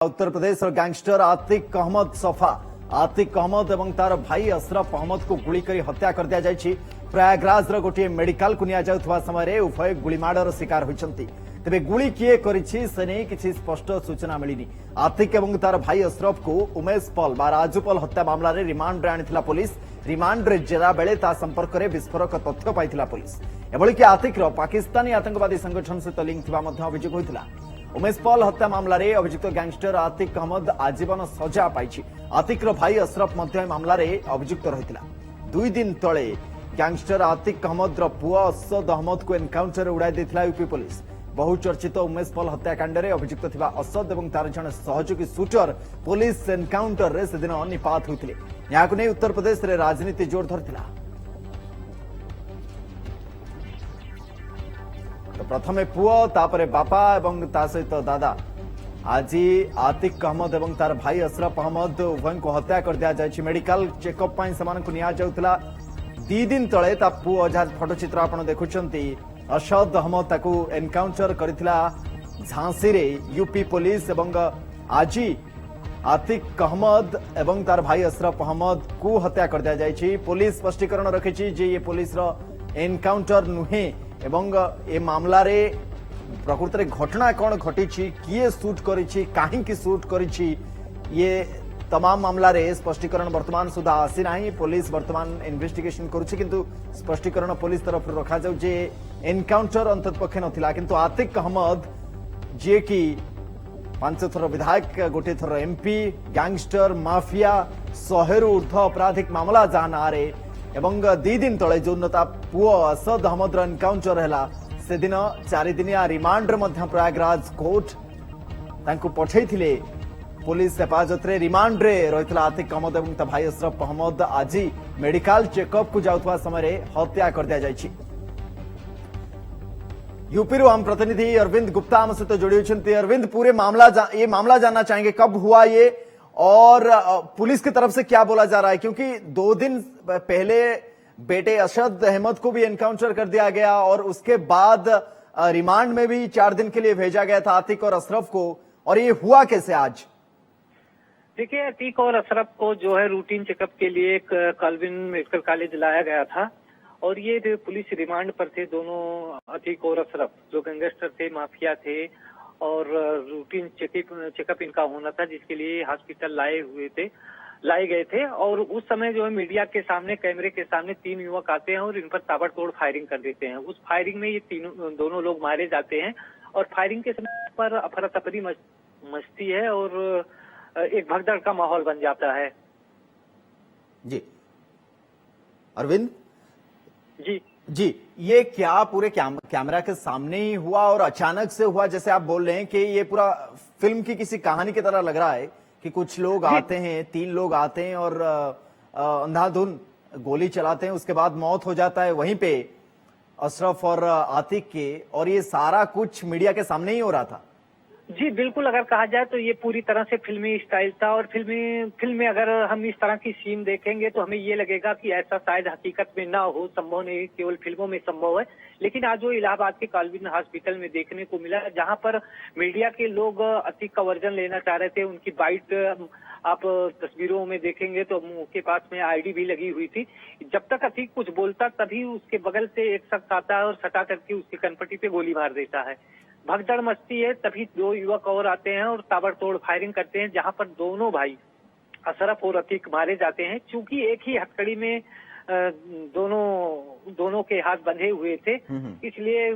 Uttar Pradesh gangster Atiq Ahmad सफा आतिक अहमद और तार भाई अशरफ अहमद को गुली कर हत्या कर दिया जायछि। प्रयागराज गोटे मेडिकल को निया जाउथवा समय उभय गुलीमाड़र शिकार होइछन्ति। तेबे गुली किए करिछि से नै किछि स्पष्ट सूचना मिलिनी। आतिक और तार भाई अशरफ को उमेश पल बा राजूपल हत्या मामला रे रिमांड रे आनिथिला पुलिस। रिमांड रे जेरा बेले ता संपर्क रे विस्फोरक तथ्य पाइथिला पुलिस। एभली कि आतिक रो पाकिस्तानी आतंकवादी संगठन सहित लिंक थिबा मध्ये अभियोग होइथिला। उमेश पल हत्या मामला रे अभियुक्त गैंगस्टर आतिक अहमद आजीवन सजा पाइछि। आतिक रो भाई अशरफ मध्य मामला रे अभियुक्त रहिथिला। 2 दिन तळे गैंगस्टर आतिक अहमद रो पुआ असद अहमद को एनकाउंटर उड़ाई देथिला यूपी पुलिस। बहुचर्चित उमेश पल हत्याकांड रे अभियुक्त थिबा असद और तार जण सहयोगी शूटर पुलिस एनकाउंटर रे सेदिन निपात होइथिले। याकु नै उत्तर प्रदेश रे राजनीति जोर धरथिला। तो प्रथमे पुओ तापरे बापा एवं ता सहित दादा आज आतिक अहमद और तार भाई अशरफ अहमद उभय को हत्या कर दिया जायछि। मेडिकल चेकअप पाई समान को निया जाउतला। 2 दिन तळे ता पुओ जहा फोटो चित्र आपण देखुछंती असद अहमद ताकू एनकाउंटर करथिला झांसी रे यूपी पुलिस। एवं आज आतिक अहमद एवं तार भाई अशरफ अहमद को हत्या कर दिया जायछि। पुलिस स्पष्टीकरण रखिछि जे ये पुलिस रो एनकाउंटर नुहे एवं ए मामला रे प्रकृत रे घटना कौन घटी किए शूट करिछि काहेकि शूट करिछि ये तमाम मामला रे स्पष्टीकरण वर्तमान सुधा आसी नाही। पुलिस वर्तमान इन्वेस्टिगेशन करुछि किंतु स्पष्टीकरण पुलिस तरफ रखा जाउ जे एनकाउंटर अंतत पक्षे नथिला। किंतु आतिक अहमद जे कि 5 थर विधायक गोटे थर एमपी गैंगस्टर माफिया 100 रु ऊर्ध्व आपराधिक मामला जाना रे एवं 2 दिन तले जो पुओ असद अहमद एनकाउंटर है से दिन 4 दिनिया रिमांड मध्य प्रयागराज कोर्ट तांको पठैथिले। पुलिस हेफाजत रे रिमांड रे रहितला आतिक अहमद एवं ता भाई अशरफ अहमद आज मेडिकल चेकअप को जाउथवा समय हत्या कर दिया जायछि। यूपी रो हम प्रतिनिधि अरविंद गुप्ता हम सहित जोड़ी होछन्ती। अरविंद पूरे ये मामला जानना चाहेंगे कब हुआ ये और पुलिस की तरफ से क्या बोला जा रहा है, क्योंकि 2 दिन पहले बेटे असद अहमद को भी एनकाउंटर कर दिया गया और उसके बाद रिमांड में भी 4 दिन के लिए भेजा गया था आतिक और अशरफ को, और ये हुआ कैसे आज? देखिए, आतिक और अशरफ को जो है रूटीन चेकअप के लिए काल्विन मेडिकल कॉलेज लाया गया था और ये जो पुलिस रिमांड पर थे दोनों, आतिक और अशरफ जो गैंगस्टर थे, माफिया थे और रूटीन चेकअप इनका होना था जिसके लिए हॉस्पिटल लाए गए थे। और उस समय जो है मीडिया के सामने, कैमरे के सामने 3 युवक आते हैं और इन पर ताबड़तोड़ फायरिंग कर देते हैं। उस फायरिंग में ये दोनों लोग मारे जाते हैं और फायरिंग के समय पर अफरा तफरी मचती है और एक भगदड़ का माहौल बन जाता है। जी अरविंद जी, ये क्या पूरे कैमरा के सामने ही हुआ और अचानक से हुआ, जैसे आप बोल रहे हैं कि ये पूरा फिल्म की किसी कहानी की तरह लग रहा है कि कुछ लोग आते हैं, 3 लोग आते हैं और अंधाधुंध गोली चलाते हैं, उसके बाद मौत हो जाता है वहीं पे अशरफ और आतिक के, और ये सारा कुछ मीडिया के सामने ही हो रहा था। जी बिल्कुल, अगर कहा जाए तो ये पूरी तरह से फिल्मी स्टाइल था और फिल्म में अगर हम इस तरह की सीन देखेंगे तो हमें ये लगेगा कि ऐसा शायद हकीकत में ना हो, संभव नहीं, केवल फिल्मों में संभव है। लेकिन आज वो इलाहाबाद के काल्विन हॉस्पिटल में देखने को मिला जहां पर मीडिया के लोग आतिक का वर्जन लेना चाह रहे थे। उनकी बाइट आप तस्वीरों में देखेंगे तो मुंह के पास में आईडी भी लगी हुई थी। जब तक आतिक कुछ बोलता तभी उसके बगल से एक शख्स आता है और सटा करके उसकी कनपटी पे गोली मार देता है। भगदड़ मचती है, तभी 2 युवक और आते हैं और ताबड़तोड़ फायरिंग करते हैं जहां पर दोनों भाई अशरफ और आतिक मारे जाते हैं। चूंकि एक ही हथकड़ी में दोनों के हाथ बंधे हुए थे, इसलिए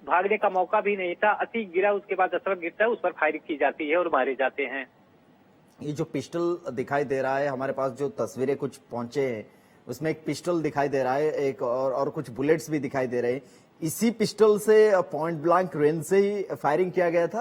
भागने का मौका भी नहीं था। आतिक गिरा, उसके बाद अशरफ गिरता है, उस पर फायरिंग की जाती है और मारे जाते हैं। ये जो पिस्टल दिखाई दे रहा है, हमारे पास जो तस्वीरें कुछ पहुंचे हैं उसमें एक पिस्टल दिखाई दे रहा है, एक और कुछ बुलेट्स भी दिखाई दे रहे हैं। इसी पिस्टल से पॉइंट ब्लैंक रेंज से ही फायरिंग किया गया था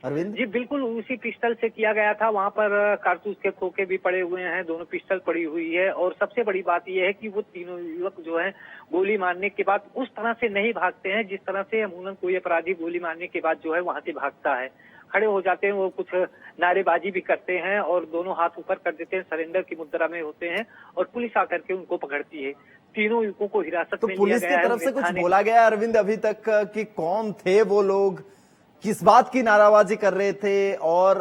अरविंद? जी बिल्कुल, उसी पिस्टल से किया गया था। वहां पर कारतूस के खोखे भी पड़े हुए हैं, दोनों पिस्टल पड़ी हुई है। और सबसे बड़ी बात यह है कि वो तीनों युवक जो है गोली मारने के बाद उस तरह से नहीं भागते हैं जिस तरह से अमूमन कोई अपराधी गोली मारने के बाद जो है वहां से भागता है। खड़े हो जाते हैं, वो कुछ नारेबाजी भी करते हैं और दोनों हाथ ऊपर कर देते हैं, सरेंडर की मुद्रा में होते हैं और पुलिस आकर के उनको पकड़ती है। तीनों युवकों को हिरासत में लिया गया है। पुलिस की तरफ से कुछ बोला गया अरविंद अभी तक कि कौन थे वो लोग, किस बात की नाराबाजी कर रहे थे और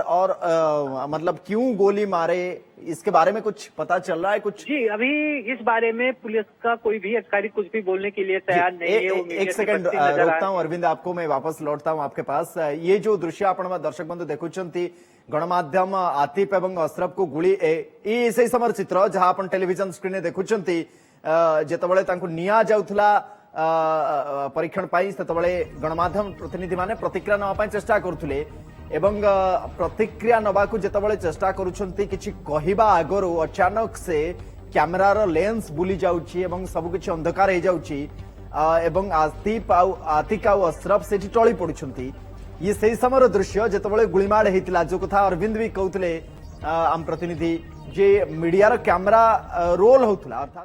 मतलब क्यों गोली मारे, इसके बारे में कुछ पता चल रहा है कुछ? जी, अभी इस बारे में पुलिस का कोई भी अधिकारी कुछ भी बोलने के लिए तैयार नहीं है। वो मीडिया एक से सेकंड बचते नजर आ रोकता हूँ अरविंद, आपको मैं वापस लौटता हूँ आपके पास। ये जो दृश्य आपण दर्शक बंधु देखुंती गणमाध्यम आतिफ एवं अशरफ को गुली ये से समर चित्र जहां आपण टेलीविजन स्क्रीन देखुंती जेतबळे तांको निया जाउथला परीक्षण पाई सेतबळे गणमाध्यम प्रतिनिधि माने प्रतिक्रिया नवा पाई चेष्टा करुथुले एवं प्रतिक्रिया नबाकू जेतबळे चेष्टा करूछंती किछि कहिबा आगरो अचानक से कैमरार लेंस बुली जाउछि एवं सब किछि अंधकार हे जाउछि एवं आतिक आउ अशरफ सेठी टळी पडुछंती। ये से समय दृश्य जेतबळे गुलीमाड़ हेतिला जो कथा अरविंद भी कहउतले आम प्रतिनिधि जे मीडिया रो कैमरा रोल होतला अर्थात